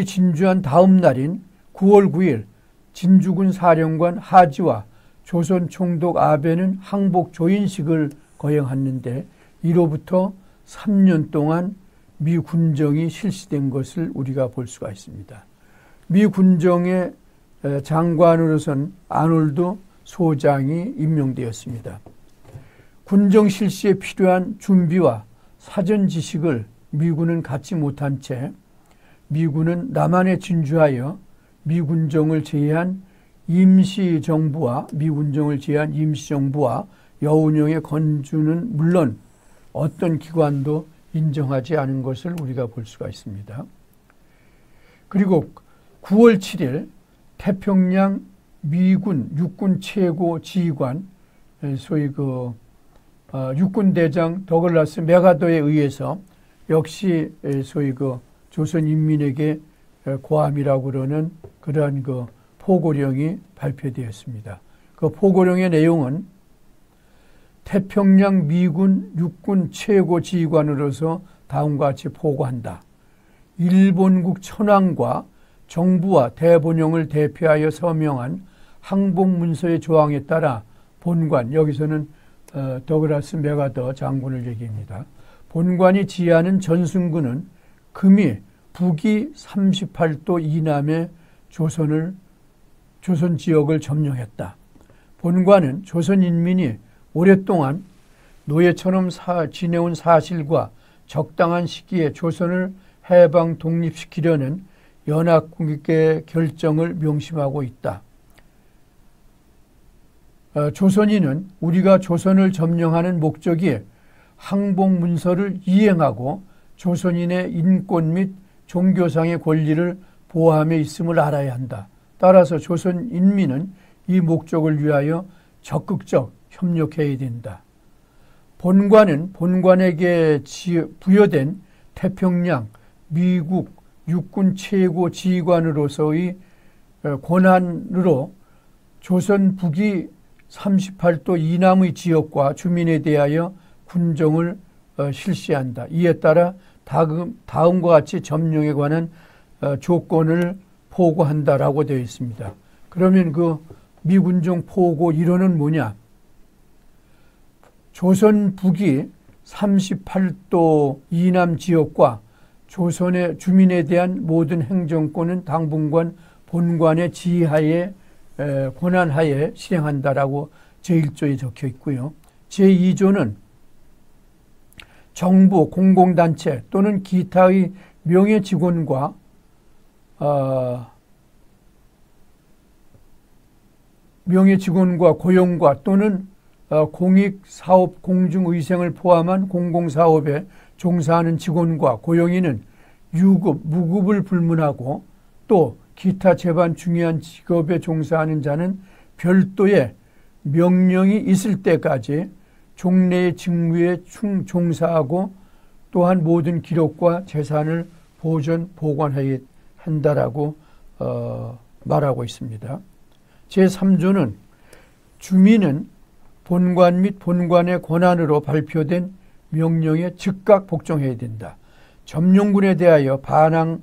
진주한 다음 날인 9월 9일 진주군 사령관 하지와 조선 총독 아베는 항복 조인식을 거행했는데 이로부터 3년 동안 미 군정이 실시된 것을 우리가 볼 수가 있습니다. 미 군정의 장관으로선 아놀드 소장이 임명되었습니다. 군정 실시에 필요한 준비와 사전 지식을 미군은 갖지 못한 채 미군은 남한에 진주하여 미군정을 제외한 임시정부와 여운형의 건주는 물론 어떤 기관도 인정하지 않은 것을 우리가 볼 수가 있습니다. 그리고 9월 7일 태평양 미군 육군 최고 지휘관 소위 육군대장 더글라스 메가더에 의해서 역시 소위 조선인민에게 고함이라고 그러는 그러한 포고령이 발표되었습니다. 그 포고령의 내용은 태평양 미군 육군 최고 지휘관으로서 다음과 같이 포고한다. 일본국 천황과 정부와 대본령을 대표하여 서명한 항복문서의 조항에 따라 본관, 여기서는 더글라스 메가더 장군을 얘기합니다. 본관이 지휘하는 전승군은 금이 북위 38도 이남의 조선 지역을 점령했다. 본관은 조선 인민이 오랫동안 노예처럼 지내온 사실과 적당한 시기에 조선을 해방 독립시키려는 연합국의 결정을 명심하고 있다. 조선인은 우리가 조선을 점령하는 목적이 항복문서를 이행하고 조선인의 인권 및 종교상의 권리를 보호함에 있음을 알아야 한다. 따라서 조선 인민은 이 목적을 위하여 적극적 협력해야 된다. 본관은 본관에게 부여된 태평양 미국 육군 최고 지휘관으로서의 권한으로 조선 북위 38도 이남의 지역과 주민에 대하여 군정을 실시한다. 이에 따라 다음과 같이 점령에 관한 조건을 포고한다라고 되어 있습니다. 그러면 그 미군정 포고 일원은 뭐냐? 조선 북위 38도 이남 지역과 조선의 주민에 대한 모든 행정권은 당분간 본관의 지휘하에 권한하에 실행한다라고 제1조에 적혀 있고요. 제2조는 정부, 공공단체 또는 기타의 명예직원과 고용과 또는 공익사업 공중의생을 포함한 공공사업에 종사하는 직원과 고용인은 유급, 무급을 불문하고 또 기타 제반 중요한 직업에 종사하는 자는 별도의 명령이 있을 때까지 종래의 직무에 종사하고 또한 모든 기록과 재산을 보관해야 한다라고 말하고 있습니다. 제3조는 주민은 본관 및 본관의 권한으로 발표된 명령에 즉각 복종해야 된다. 점령군에 대하여 반항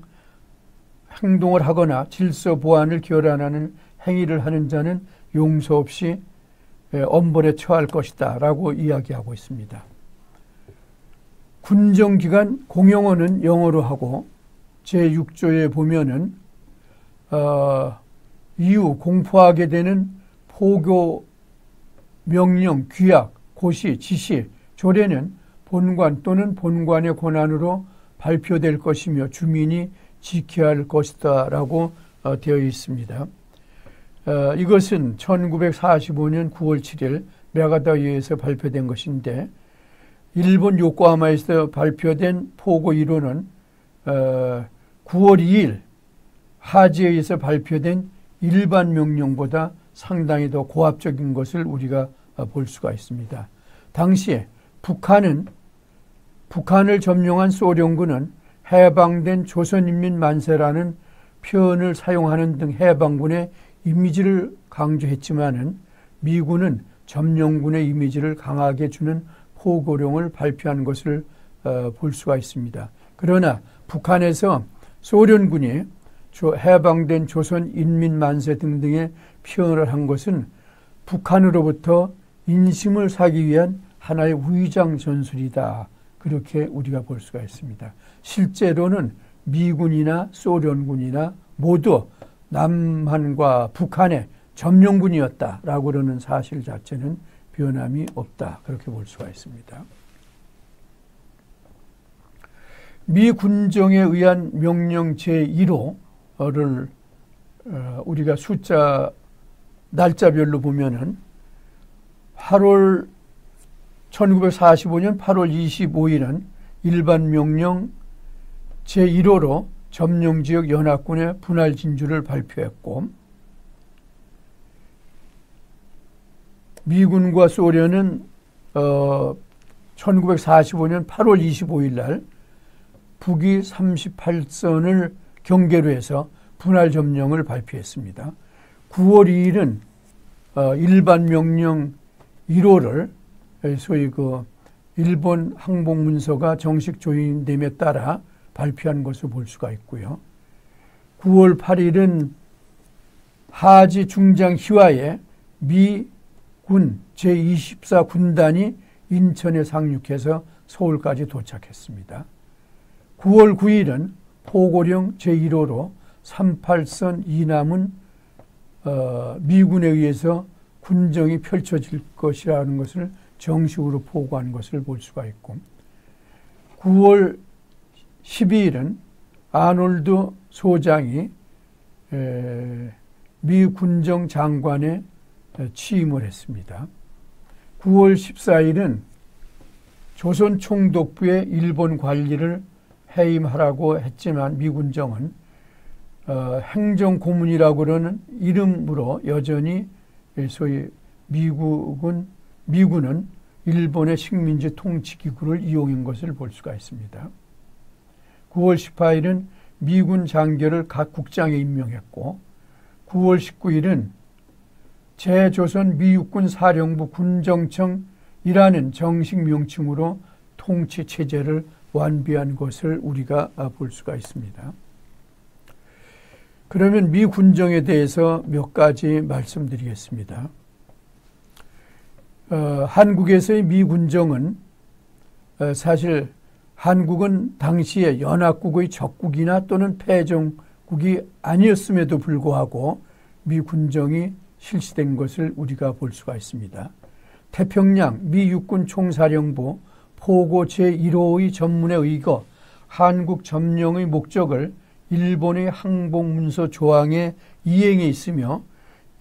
행동을 하거나 질서 보완을 결안하는 행위를 하는 자는 용서 없이 엄벌에 처할 것이다 라고 이야기하고 있습니다. 군정기간 공용어는 영어로 하고 제6조에 보면은 이후 공포하게 되는 포교, 명령, 규약, 고시, 지시, 조례는 본관 또는 본관의 권한으로 발표될 것이며 주민이 지켜야 할 것이다 라고 되어 있습니다. 이것은 1945년 9월 7일 메가다위에서 발표된 것인데 일본 요코하마에서 발표된 포고 1호는 9월 2일 하지에서 발표된 일반 명령보다 상당히 더 고압적인 것을 우리가 볼 수가 있습니다. 당시에 북한을 점령한 소련군은 해방된 조선인민 만세라는 표현을 사용하는 등 해방군의 이미지를 강조했지만은 미군은 점령군의 이미지를 강하게 주는 포고령을 발표한 것을 볼 수가 있습니다. 그러나 북한에서 소련군이 해방된 조선인민 만세 등등의 표현을 한 것은 북한으로부터 인심을 사기 위한 하나의 위장 전술이다. 그렇게 우리가 볼 수가 있습니다. 실제로는 미군이나 소련군이나 모두 남한과 북한의 점령군이었다라고 그러는 사실 자체는 변함이 없다. 그렇게 볼 수가 있습니다. 미 군정에 의한 명령 제1호를 우리가 날짜별로 보면은 1945년 8월 25일은 일반 명령 제1호로 점령지역 연합군의 분할 진주를 발표했고 미군과 소련은 1945년 8월 25일 날 북위 38선을 경계로 해서 분할 점령을 발표했습니다. 9월 2일은 일반 명령 1호를 소위 일본 항복문서가 정식 조인됨에 따라 발표한 것을 볼 수가 있고요. 9월 8일은 하지 중장 희화에 미군 제24군단이 인천에 상륙해서 서울까지 도착했습니다. 9월 9일은 포고령 제1호로 38선 이남은 미군에 의해서 군정이 펼쳐질 것이라는 것을 정식으로 보고한 것을 볼 수가 있고, 9월 12일은 아놀드 소장이 미 군정 장관에 취임을 했습니다. 9월 14일은 조선 총독부의 일본 관리를 해임하라고 했지만 미 군정은 행정고문이라고 그러는 이름으로 여전히 소위 미군은 일본의 식민지 통치기구를 이용한 것을 볼 수가 있습니다. 9월 18일은 미군 장교를 각 국장에 임명했고, 9월 19일은 제조선 미육군 사령부 군정청이라는 정식 명칭으로 통치 체제를 완비한 것을 우리가 볼 수가 있습니다. 그러면 미 군정에 대해서 몇 가지 말씀드리겠습니다. 한국에서의 미 군정은 사실 한국은 당시에 연합국의 적국이나 또는 패전국이 아니었음에도 불구하고 미 군정이 실시된 것을 우리가 볼 수가 있습니다. 태평양 미 육군 총사령부 포고 제1호의 전문에 의거 한국 점령의 목적을 일본의 항복문서 조항에 이행해 있으며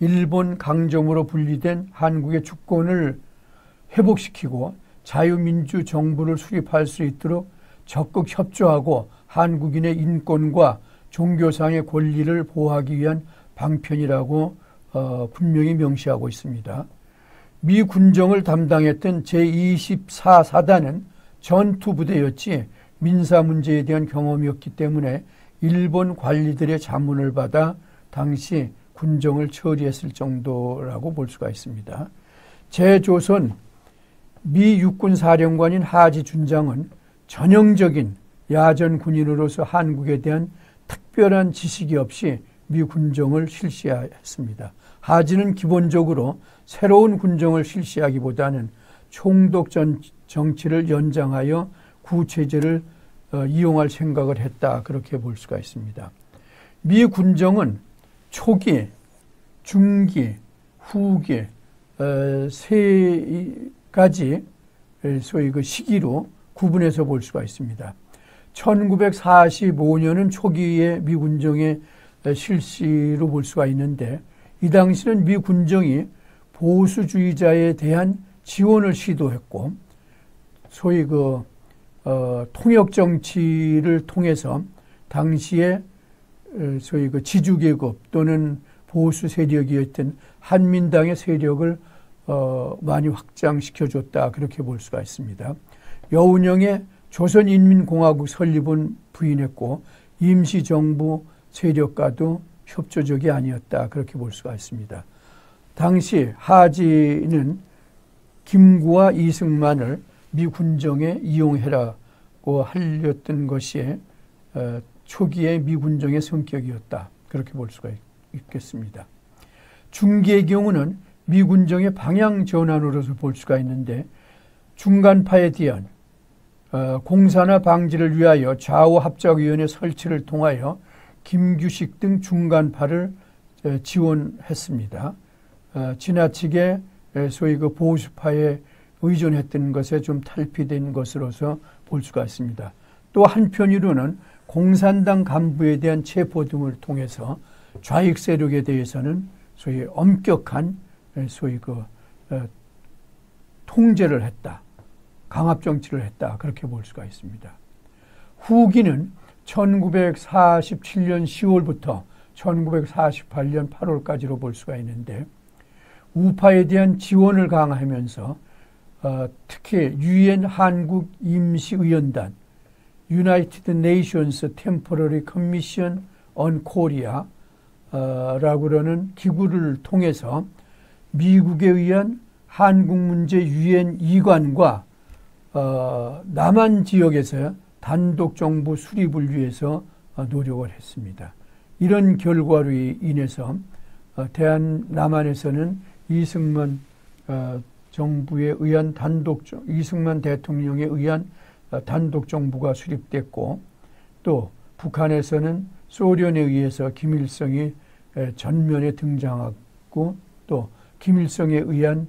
일본 강점으로 분리된 한국의 주권을 회복시키고 자유민주 정부를 수립할 수 있도록 적극 협조하고 한국인의 인권과 종교상의 권리를 보호하기 위한 방편이라고 분명히 명시하고 있습니다. 미 군정을 담당했던 제24사단은 전투부대였지 민사 문제에 대한 경험이었기 때문에 일본 관리들의 자문을 받아 당시 군정을 처리했을 정도라고 볼 수가 있습니다. 제조선 미 육군 사령관인 하지 준장은 전형적인 야전 군인으로서 한국에 대한 특별한 지식이 없이 미 군정을 실시했습니다. 하지는 기본적으로 새로운 군정을 실시하기보다는 총독 정치를 연장하여 구체제를 이용할 생각을 했다, 그렇게 볼 수가 있습니다. 미 군정은 초기, 중기, 후기 세 가지 소위 그 시기로 구분해서 볼 수가 있습니다. 1945년은 초기의 미 군정의 실시로 볼 수가 있는데, 이 당시는 미 군정이 보수주의자에 대한 지원을 시도했고, 소위 통역 정치를 통해서 당시에 소위 지주계급 또는 보수 세력이었던 한민당의 세력을 많이 확장시켜줬다, 그렇게 볼 수가 있습니다. 여운형의 조선인민공화국 설립은 부인했고 임시정부 세력과도 협조적이 아니었다, 그렇게 볼 수가 있습니다. 당시 하지는 김구와 이승만을 미 군정에 이용해라고 하렸던 것이 초기의 미 군정의 성격이었다, 그렇게 볼 수가 있겠습니다. 중기의 경우는 미 군정의 방향 전환으로서 볼 수가 있는데, 중간파에 대한 공산화 방지를 위하여 좌우합작위원회 설치를 통하여 김규식 등 중간파를 지원했습니다. 지나치게 소위 보수파에 의존했던 것에 좀 탈피된 것으로서 볼 수가 있습니다. 또 한편으로는 공산당 간부에 대한 체포 등을 통해서 좌익 세력에 대해서는 소위 엄격한 소위 통제를 했다, 강압 정치를 했다, 그렇게 볼 수가 있습니다. 후기는 1947년 10월부터 1948년 8월까지로 볼 수가 있는데, 우파에 대한 지원을 강화하면서 특히 유엔 한국 임시의원단 United Nations Temporary Commission on Korea 라고 그러는 기구를 통해서 미국에 의한 한국 문제 유엔 이관과 남한 지역에서 단독 정부 수립을 위해서 노력을 했습니다. 이런 결과로 인해서 남한에서는 이승만 정부에 의한 이승만 대통령에 의한 단독 정부가 수립됐고, 또 북한에서는 소련에 의해서 김일성이 전면에 등장하고 또 김일성에 의한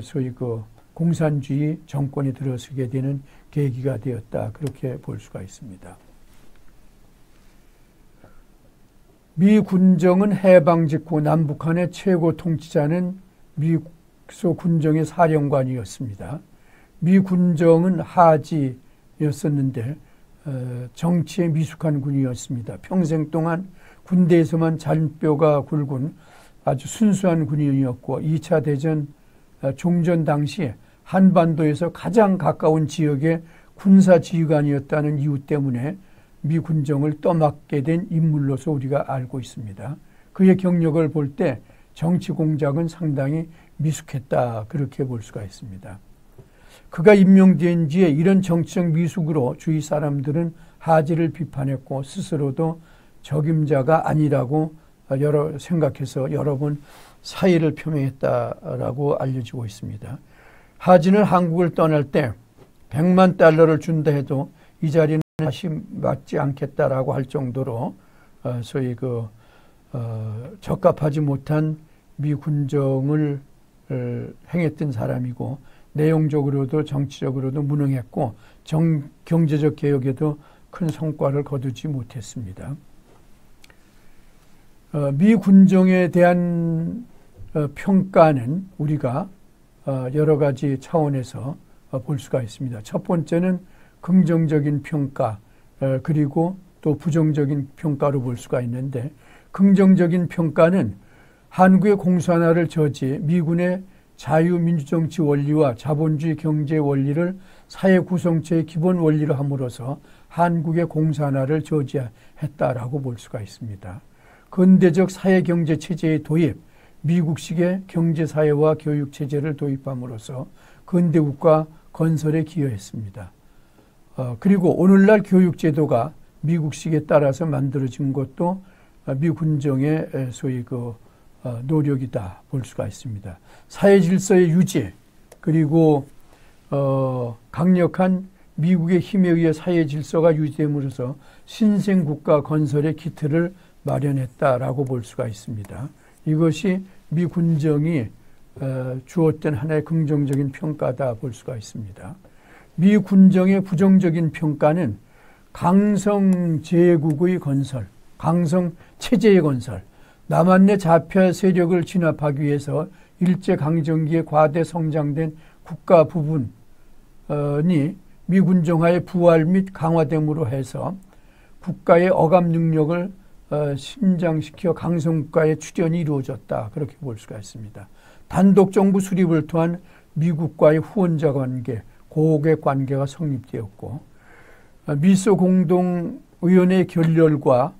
소위 그 공산주의 정권이 들어서게 되는 계기가 되었다. 그렇게 볼 수가 있습니다. 미 군정은 해방 직후 남북한의 최고 통치자는 미소 군정의 사령관이었습니다. 미 군정은 하지였었는데 정치에 미숙한 군이었습니다. 평생 동안 군대에서만 잔뼈가 굵은 아주 순수한 군인이었고 2차 대전 종전 당시 한반도에서 가장 가까운 지역의 군사지휘관이었다는 이유 때문에 미 군정을 떠맡게 된 인물로서 우리가 알고 있습니다. 그의 경력을 볼 때 정치 공작은 상당히 미숙했다. 그렇게 볼 수가 있습니다. 그가 임명된 뒤에 이런 정치적 미숙으로 주위 사람들은 하지를 비판했고 스스로도 적임자가 아니라고 생각해서 여러 번 사의를 표명했다라고 알려지고 있습니다. 하지는 한국을 떠날 때 100만 달러를 준다 해도 이 자리는 다시 맞지 않겠다라고 할 정도로 소위 적합하지 못한 미 군정을 행했던 사람이고 내용적으로도 정치적으로도 무능했고 경제적 개혁에도 큰 성과를 거두지 못했습니다. 미 군정에 대한 평가는 우리가 여러 가지 차원에서 볼 수가 있습니다. 첫 번째는 긍정적인 평가 그리고 또 부정적인 평가로 볼 수가 있는데 긍정적인 평가는 한국의 공산화를 저지해 미군의 자유민주정치 원리와 자본주의 경제 원리를 사회 구성체의 기본 원리로 함으로써 한국의 공산화를 저지했다라고 볼 수가 있습니다. 근대적 사회경제체제의 도입, 미국식의 경제사회와 교육체제를 도입함으로써 근대국가 건설에 기여했습니다. 그리고 오늘날 교육제도가 미국식에 따라서 만들어진 것도 미 군정의 소위 노력이다 볼 수가 있습니다. 사회 질서의 유지 그리고 강력한 미국의 힘에 의해 사회 질서가 유지됨으로써 신생국가 건설의 기틀을 마련했다라고 볼 수가 있습니다. 이것이 미 군정이 주었던 하나의 긍정적인 평가다 볼 수가 있습니다. 미 군정의 부정적인 평가는 강성 제국의 건설, 강성 체제의 건설, 남한내 자폐 세력을 진압하기 위해서 일제강점기에 과대 성장된 국가 부분이 미 군정화의 부활 및 강화됨으로 해서 국가의 억압 능력을 신장시켜 강성국가의 출현이 이루어졌다. 그렇게 볼 수가 있습니다. 단독 정부 수립을 통한 미국과의 후원자 관계, 고객 관계가 성립되었고 미소 공동의원의 결렬과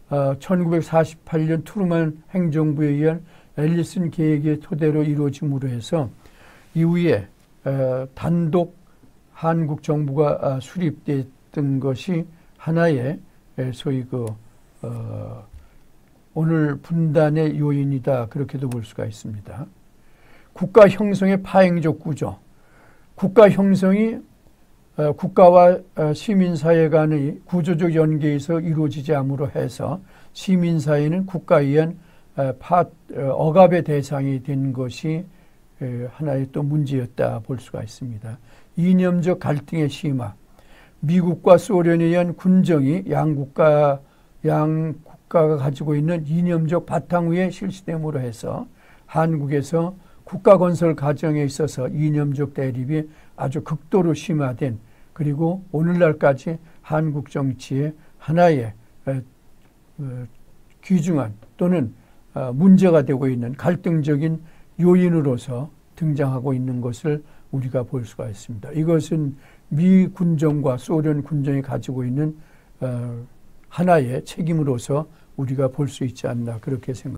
1948년 트루먼 행정부에 의한 앨리슨 계획의 토대로 이루어짐으로 해서 이후에 단독 한국 정부가 수립됐던 것이 하나의 소위 오늘 분단의 요인이다. 그렇게도 볼 수가 있습니다. 국가 형성의 파행적 구조. 국가 형성이 국가와 시민사회 간의 구조적 연계에서 이루어지지 않음으로 해서 시민사회는 국가에 의한 억압의 대상이 된 것이 하나의 또 문제였다 볼 수가 있습니다. 이념적 갈등의 심화. 미국과 소련에 의한 군정이 양국가가 가지고 있는 이념적 바탕 위에 실시됨으로 해서 한국에서 국가 건설 과정에 있어서 이념적 대립이 아주 극도로 심화된 그리고 오늘날까지 한국 정치의 하나의 귀중한 또는 문제가 되고 있는 갈등적인 요인으로서 등장하고 있는 것을 우리가 볼 수가 있습니다. 이것은 미 군정과 소련 군정이 가지고 있는 하나의 책임으로서 우리가 볼 수 있지 않나 그렇게 생각합니다.